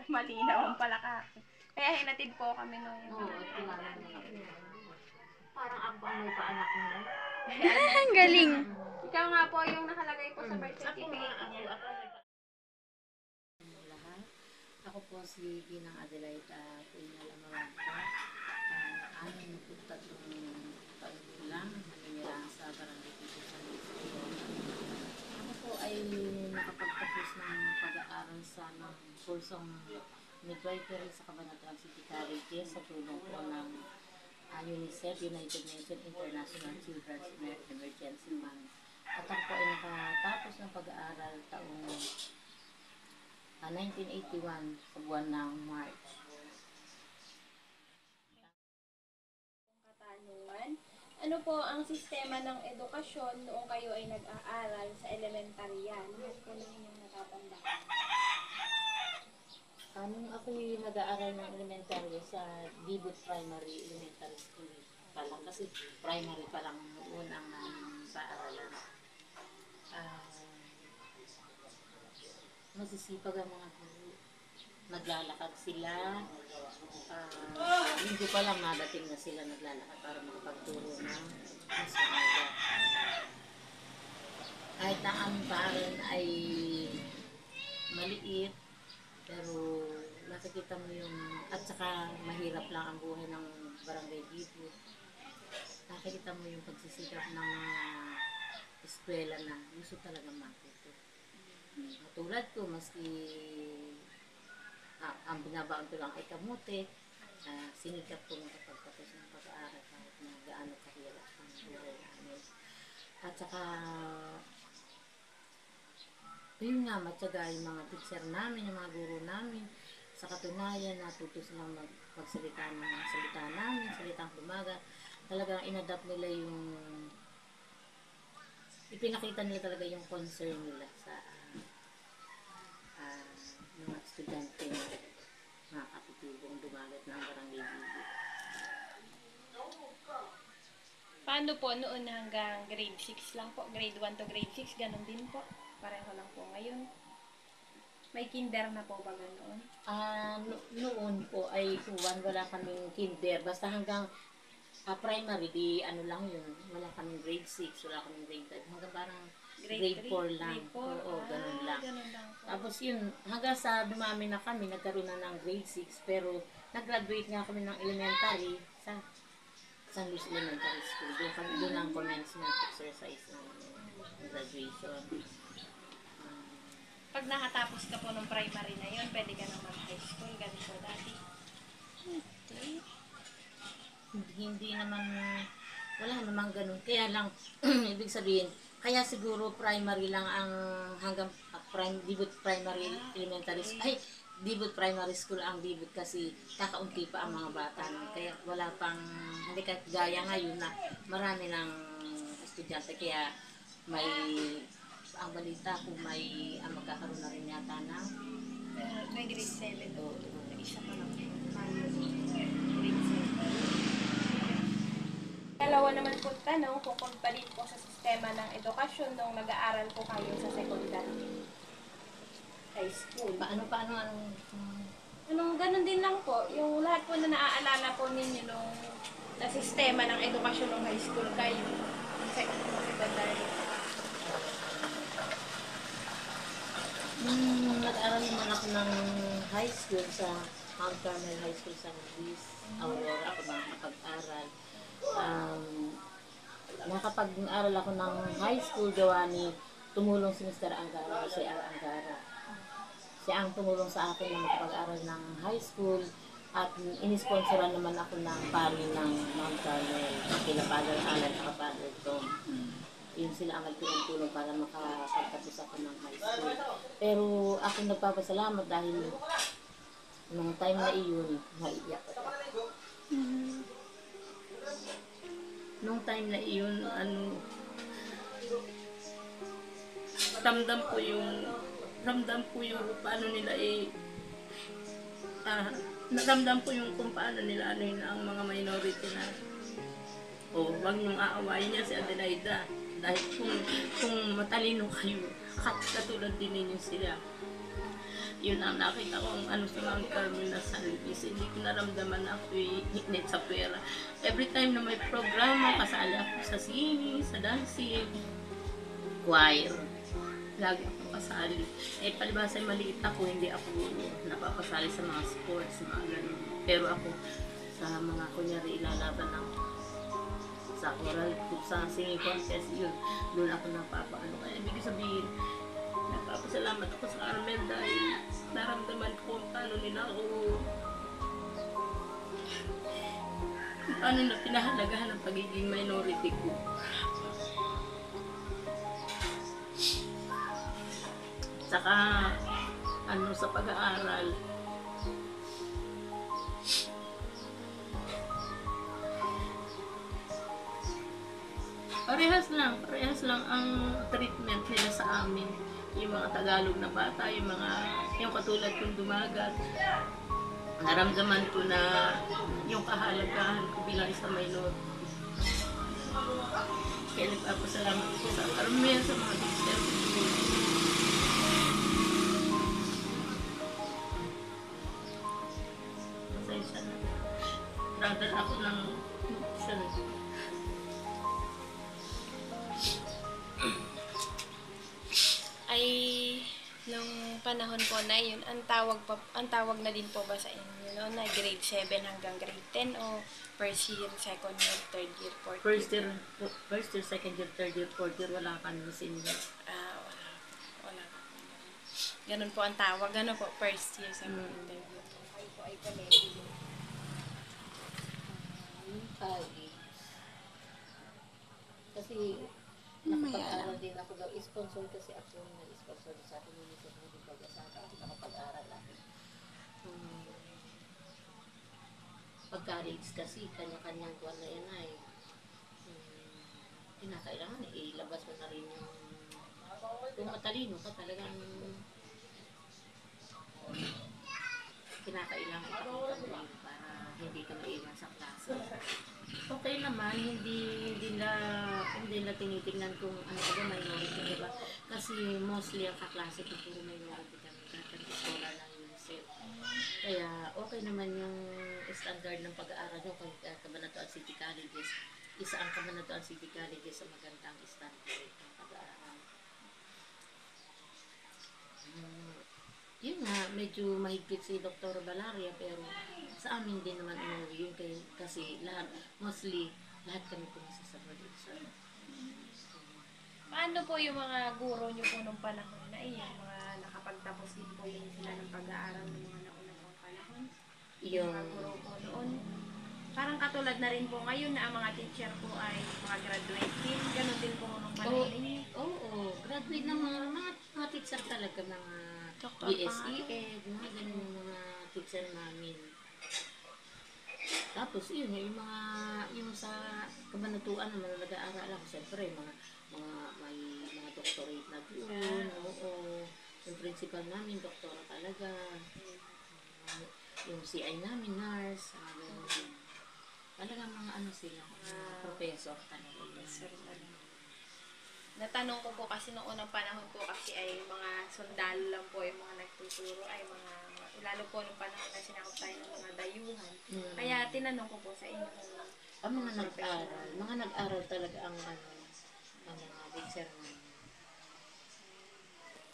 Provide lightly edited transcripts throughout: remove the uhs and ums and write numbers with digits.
malinaw ang palakake. Kaya hinatid po kami nung Oo, at kilala mo na ako. Parang ako ang may paanak mo na. Ang galing. Ikaw nga po yung nakalagay po sa birth Ako nga, certificate niya. ako may lahat. Ako po si Ginang Adelaida Puinalamawanta. Amin po 3 taon ko lang naninirahan sa Barangay Tito San Isidro. Ako po ay nakapagtapos ng pag-aaral sa kursong midwifery sa Cabanatuan City College sa tulong po ng UNICEF, United Nations International Children's Emergency Fund. At ako po ay nakatapos ng pag-aaral taong 1981 sa buwan ng March. Katanungan, ano po ang sistema ng edukasyon noong kayo ay nag-aaral sa elementarya? Ano po na inyong natatandaan? Nung ako'y nag-aaral ng elementary sa Dibut Primary Elementary School pa lang, kasi primary pa lang noon ang paaralan. Masisipag ang mga guro. Naglalakad sila. Linggo pa lang nadating na sila naglalakad para makapagturo ng mas umaga. Kahit na ang paaralan ay maliit, pero nakikita mo yung, at saka mahirap lang ang buhay ng Barangay Dibut. Nakikita mo yung pagsisikap ng mga eskwela na gusto talaga matuto. Tulad ko, maski ang binabaon ko lang ay kamote, sinikap ko makapagtapos ng pag-aaral kahit na gaano kahirap ang buhay namin. At saka, yun nga, matyaga yung mga teacher namin, yung mga guro namin. Sa katunayan, natuto silang magsalita ng mga salita namin, salitang bumaga. Talagang inadapt nila yung, ipinakita nila talaga yung concern nila sa mga estudyante na mga kapitubong dumagat ng Barangay Dibut. Paano po noon hanggang grade 6 lang po? Grade 1 to grade 6, ganun din po. Pareho lang po ngayon. May kinder na po ba ganoon? Noon po ay wala kaming kinder. Basta hanggang primary, di ano lang yun. Wala kaming grade 6, wala kaming grade 5. Hanggang parang grade 4 lang. Grade 4? Oo, ganun lang. Ganun lang po. Tapos yun, hanggang sa dumami na kami, nagkaroon na ng grade 6. Pero nag-graduate nga kami ng elementary sa San Luis Elementary School. Doon ang commencement exercise ng graduation. Pag nakatapos ka po ng primary na yun, pwede ka nang mag-high school. Ganun po dati. Hindi naman, wala namang ganun. Kaya lang, ibig sabihin, kaya siguro primary lang ang hanggang Dibut Primary Elementary School. Ay, Dibut Primary School ang Dibut kasi kakaunti pa ang mga bata. Kaya wala pang, hindi ka gaya ngayon na marami ng estudyante. Kaya may, ang balita kung may, magkakaroon na rin yata ng May grade 7. Oo. Isa pa lang. Grade 7. Dalawa naman po tanong kung kumpalit po sa sistema ng edukasyon nung nag-aaral po kayo sa secondary high school. Anong Anong ganun din lang po, yung lahat po na naaalala po ninyo nung na sistema ng edukasyon ng high school kayo, secondary. Nag-aral naman ako ng high school sa Mount Carmel High School San Luis, Aurora. Ako nakapag-aral. Nakapag-aral ako ng high school gawa ni tumulong si Mr. Angara, si R. Angara. Siya ang tumulong sa akin na makapag-aral ng high school at inisponsoran naman ako ng pari ng Mount Carmel, kila Father Alan at Father Tom. Yun sila ang nagtulong-tulong para makapagtapos ako ng high school. Pero ako nagpapasalamat dahil nung time na iyon, maiyak ako. Nung time na iyon, ramdam ko yung paano nila naramdam ko yung kung paano nila ang mga minority na wag nung aawayin niya si Adelaida dahil kung matalino kayo katulad din ninyo sila. Yun ang nakita ko ang ano sa Mount Carmel na San Luis. Hindi ko naramdaman ako init sa pera. Every time na may programa, kasali ako sa singing, sa dancing, choir. Lagi ako kasali. Eh, palibasa ay maliit ako, hindi ako napapasali sa mga sports, mga ganun. Pero ako, sa mga kunyari ilalaban ng sa choral, sa singing contest, yun, doon ako napapaano. Kaya ibig sabihin, napapasalamat ako sa Carmel dahil naramdaman ko kung paano nila ako, kung paano na pinahalagahan ang pagiging minority ko. Saka, ano, sa pag-aaral, parehas lang ang treatment nila sa amin. Yung mga Tagalog na bata, yung katulad kong dumagat, naramdaman ko na yung kahalagahan ko bilang isang minor. Kaya nagpapasalamat ko sa Carmel, sa mga teacher ko. Pasensya na. Radal ako ng emotion. Ay, nung panahon po na yun, ang tawag na din po ba sa inyo noon na grade 7 hanggang grade 10 o first year, second year, third year, fourth First year? year, second year, third year, fourth year, wala ka naman senior. Wala po. Ganun po ang tawag. Ganun po, first year, second year, third year. Ay po ay college. College. Kasi nakapag-aral din ako daw. Sponsor kasi ako na sponsor sa akin yung sa mga pag-asawa. Nakapag-aral ako. Pag-college kasi, kanya-kanyang kuwan na yan ay kinakailangan ilabas mo na rin yung kung matalino ka talagang kinakailangan ipakita mo yun para hindi ka maiwan sa klase. Okay naman, hindi na tinitingnan kung ano ba minority, diba? Kasi mostly ang kaklase ko puro minority kami kahit iskola ng UNICEF. Kaya okay naman yung standard ng pag-aaral nyo kung Cabanatuan City Colleges. Isa ang Cabanatuan City Colleges sa magandang standard ng pag-aaral. Yun nga, medyo mahigpit si Dr. Valeria pero sa amin din naman umuwi yun kasi mostly lahat kami pumasa sa Balisan. Paano po yung mga guro nyo po nung panahon na iyon? Mga nakapagtapos din po yun sila ng pag-aaral ng mga naunang pang panahon? Yung mga guro po noon? Parang katulad na rin po ngayon na ang mga teacher po ay mga graduate din. Ganon din po nung panahon ninyo. Oo, graduate ng mga teacher talaga, mga Doktor BSE Ed, mga ganun yung mga teacher namin. Tapos yun, yung sa Kabanatuan naman nag-aaral ako, siyempre may mga doctorate na doon, oo. Yung principal namin, doktora talaga. Yung CI namin, nurse, mga ganun. Talagang mga ano sila, professor talaga. Professor talaga. Natanong ko po kasi noong unang panahon po kasi ay mga sundalo lang po yung mga nagtuturo ay lalo po nung panahon na sinakop tayo ng mga dayuhan. Kaya tinanong ko po sa inyo Ang mga nag-aral, talaga ang mga teacher namin.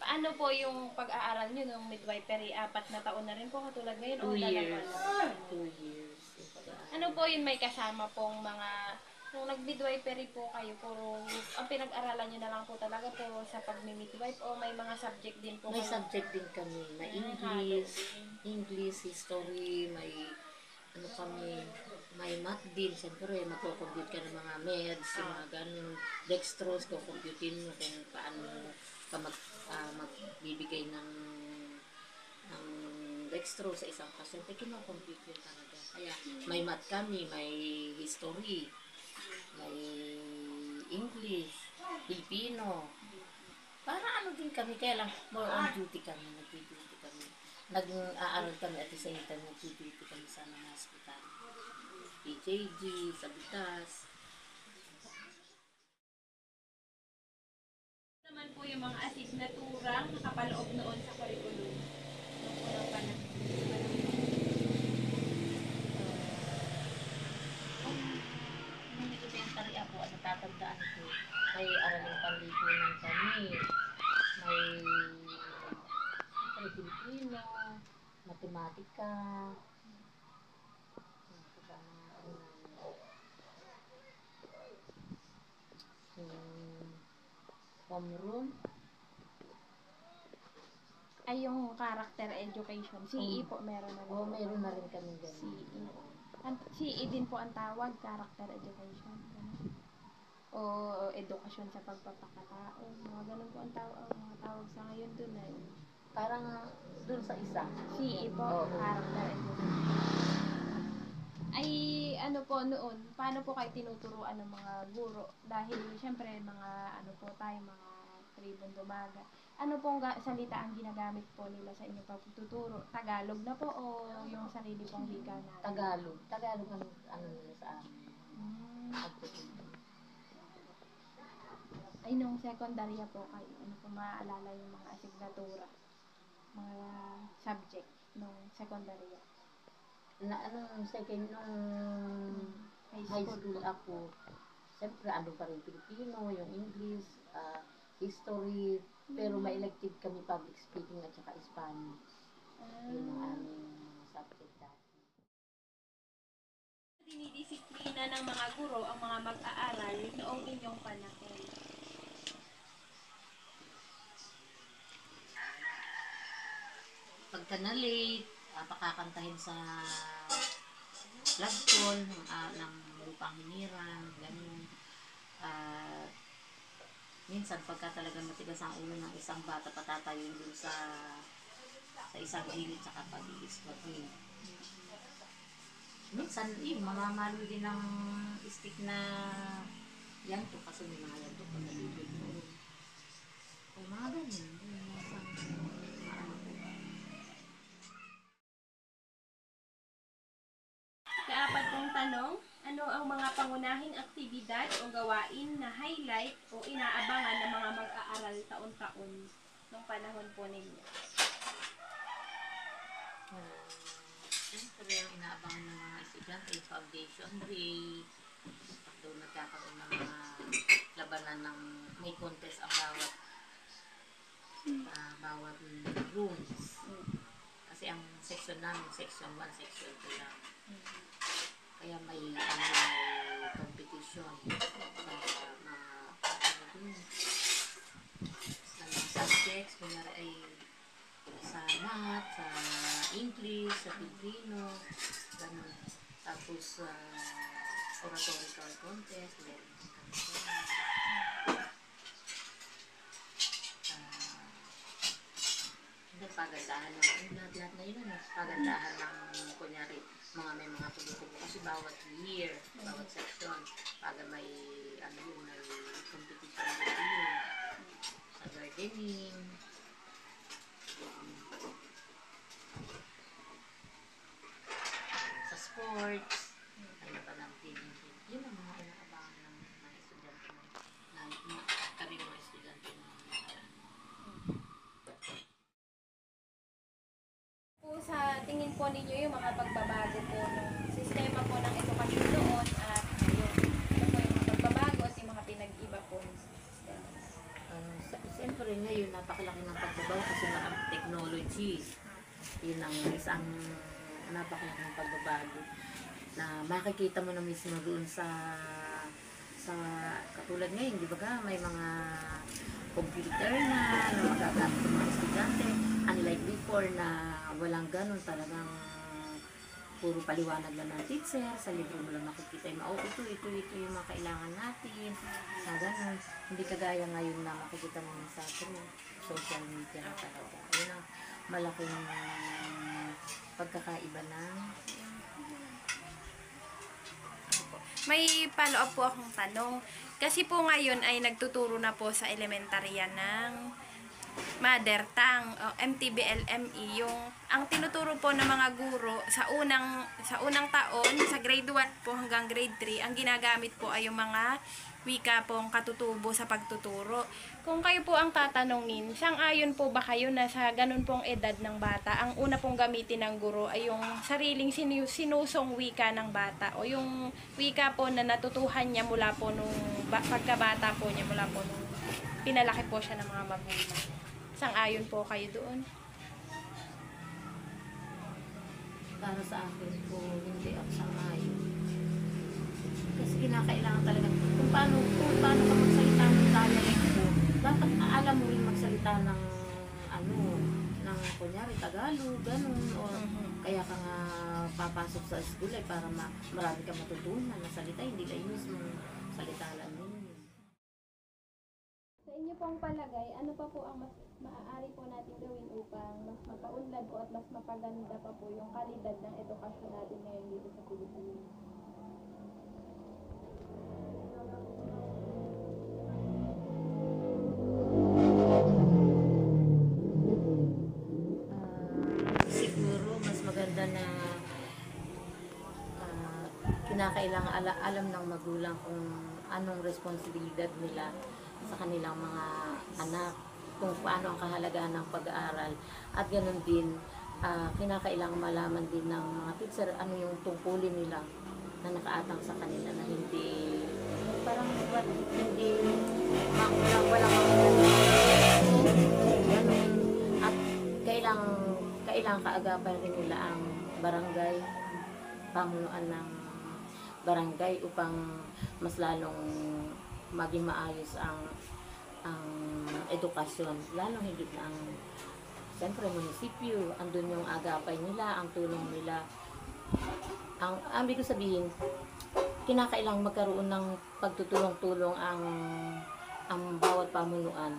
Paano po yung pag-aaral nyo nung midwifery? 4 na taon na rin po katulad ngayon? 2 o years. dalawa lang? 2 years. Yung pag-aaral. Ano po yun, may kasama pong mga, nung nag-midwifery po kayo, puro, ang pinag-aralan nyo na lang po talaga puro sa pag-midwife o may mga subject din po May kayo? subject din kami. May English, history, ano kami, may math din. Siyempre, magko-compute ka ng mga meds, yung mga ganun. Dextrose, kukomputin mo kung paano ka magbibigay ng dextrose sa isang pasyente. Kino-compute yun talaga. Kaya may math kami, may history, may English, Filipino. Para ano din kami, kaya lang more on duty kami, nag-duty kami. Nag-aaral kami at the same time nag-duty kami sa mga hospital. PJG, Sabitas. Naman po yung mga asignaturang nakapaloob noon sa curriculum. may Pilipino, matematika, homeroom. Ay, yung character education. CE po, meron na rin. Oo, meron na rin kami ganun. CE. CE din po ang tawag, character education. Ganun. O edukasyon sa pagpapakatao. Mga ganun po ang mga tawag sa ngayon dun ay. Parang dun sa isa. CE po, Oo. character education. Ay, ano po noon, paano po kayo tinuturuan ng mga guro? Dahil, syempre, mga, ano po tayo, mga tribong dumaga. Ano pong salita ang ginagamit po nila sa inyong pagtuturo? Tagalog na po o yung sarili pong wika natin? Tagalog. Tagalog ang ano nila sa amin. Pagtuturo. Ay, nung secondary po kayo, ano po maaalala yung mga asignatura? Mga subject nung secondary? Nung high school ako, siyempre ano pa rin Pilipino, yung English, history, pero may elective kami public speaking at saka Spanish. Yun ang aming subject dati. Dinidisiplina ng mga guro ang mga mag-aaral noong inyong panahon. Pagka na-late, pakakantahin sa flagpole ng lupang hinirang, gano'n. Minsan pagka talagang matigas ang ulo ng isang bata, patatayin dun sa isang gilid saka pag-iispat. Minsan, mamamalo din ng stick na yanto kasi may mga yanto pag nalibig mo. O mga ganyan. Kaapat kong tanong, ano ang mga pangunahing aktibidad o gawain na highlight o inaabangan ng mga mag-aaral taon-taon nung panahon po ninyo? Siyempre, ang inaabangan ng mga estudyante yung foundation day. Doon nagkakaroon ng mga labanan ng may contest ang bawat rooms. Kasi ang section namin, section 1, section 2 lang. Kaya may competition sa mga subjects, kunyari ay sa math, sa English, sa Filipino, ganun. Tapos oratorical contest, pagandahan ng lahat na yun, pagandahan ng kunyari may mga tubo-tubo kasi bawat year, bawat section, pag may may competition dito yun sa gardening, sa sports, ano pa ng teaming. Yun ang mga inaabangan ng mga estudyante kami mga estudyante Sa tingin po ninyo yung mga pagbabago po ng sistema po ng edukasyon noon at ngayon, ano po yung mga pagbabago at yung mga pinag-iba po ng sistema? Siyempre ngayon napakalaki ng pagbabago kasi ang technology. Yun ang isang napakalaki ng pagbabago na makikita mo na mismo doon sa katulad ngayon, di ba ka, may mga computer na magagamit ng mga estudyante. Unlike before na walang ganun, talagang puro paliwanag lang ng teacher, sa libro mo lang makikita yung ito yung mga kailangan natin, na ganun. Hindi kagaya ngayon na makikita mo sa social media na talaga. Yun ang malaking pagkakaiba ng May follow-up po akong tanong. Kasi po ngayon ay nagtuturo na po sa elementarya ng mother tongue, MTBL-ME, ang tinuturo po ng mga guro sa unang taon, sa grade 1 po hanggang grade 3, ang ginagamit po ay yung mga wika pong katutubo sa pagtuturo. Kung kayo po ang tatanungin, sang-ayon po ba kayo na sa ganun pong edad ng bata, ang una pong gamitin ng guro ay yung sariling sinusong wika ng bata o yung wika po na natutuhan niya mula po nung pagkabata po niya, mula po nung pinalaki po siya ng mga magulang. Sang-ayon po kayo doon? Para sa akin po, hindi ako sang-ayon. Kasi kinakailangan talaga kung paano ka magsalita ng dialect mo, dapat alam mo rin magsalita ng ng kunyari Tagalog, ganun, o kaya ka nga papasok sa school ay para marami ka matutunan na salita, hindi lang yung mismong salita lang ninyo. Sa inyo pong palagay, ano pa po ang mas maaari po natin gawin upang mas mapaunlad po at mas mapaganda pa po yung kalidad ng edukasyon natin ngayon dito sa Pilipinas? Siguro mas maganda na kinakailangan alam ng magulang kung anong responsibilidad nila sa kanilang mga anak, kung paano ang kahalagahan ng pag-aaral, at ganoon din kinakailangan malaman din ng mga teacher ano yung tungkulin nila na nakaatang sa kanila, na hindi parang hindi walang ganun. At kailangan kaagapan rin nila ang barangay, pamunuan ng barangay upang mas lalong maging maayos ang edukasyon, lalong higit na ang siyempre munisipyo, andun yung agapay nila, ang tulong nila. Ang ibig sabihin, kinakailangang magkaroon ng pagtutulong-tulong ang bawat pamunuan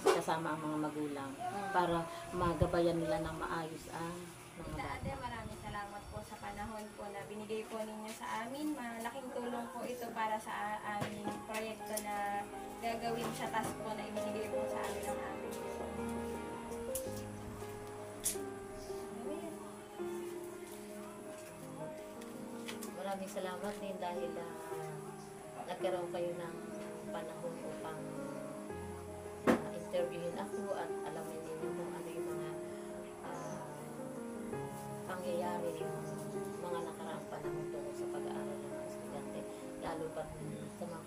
kasama ang mga magulang para magabayan nila ng maayos ang mga bata. Ate, maraming salamat po sa panahon po na binigay po ninyo sa amin. Malaking tulong po ito para sa aming proyekto na gagawin sa task po na ibinigay po sa amin ng aming Maraming salamat din dahil nagkaroon kayo ng panahon upang interviewin ako at alamin ninyo kung ano yung mga pangyayari yung mga nakaraang panahon tungkol sa pag-aaral ng mga estudyante, lalo pa sa mga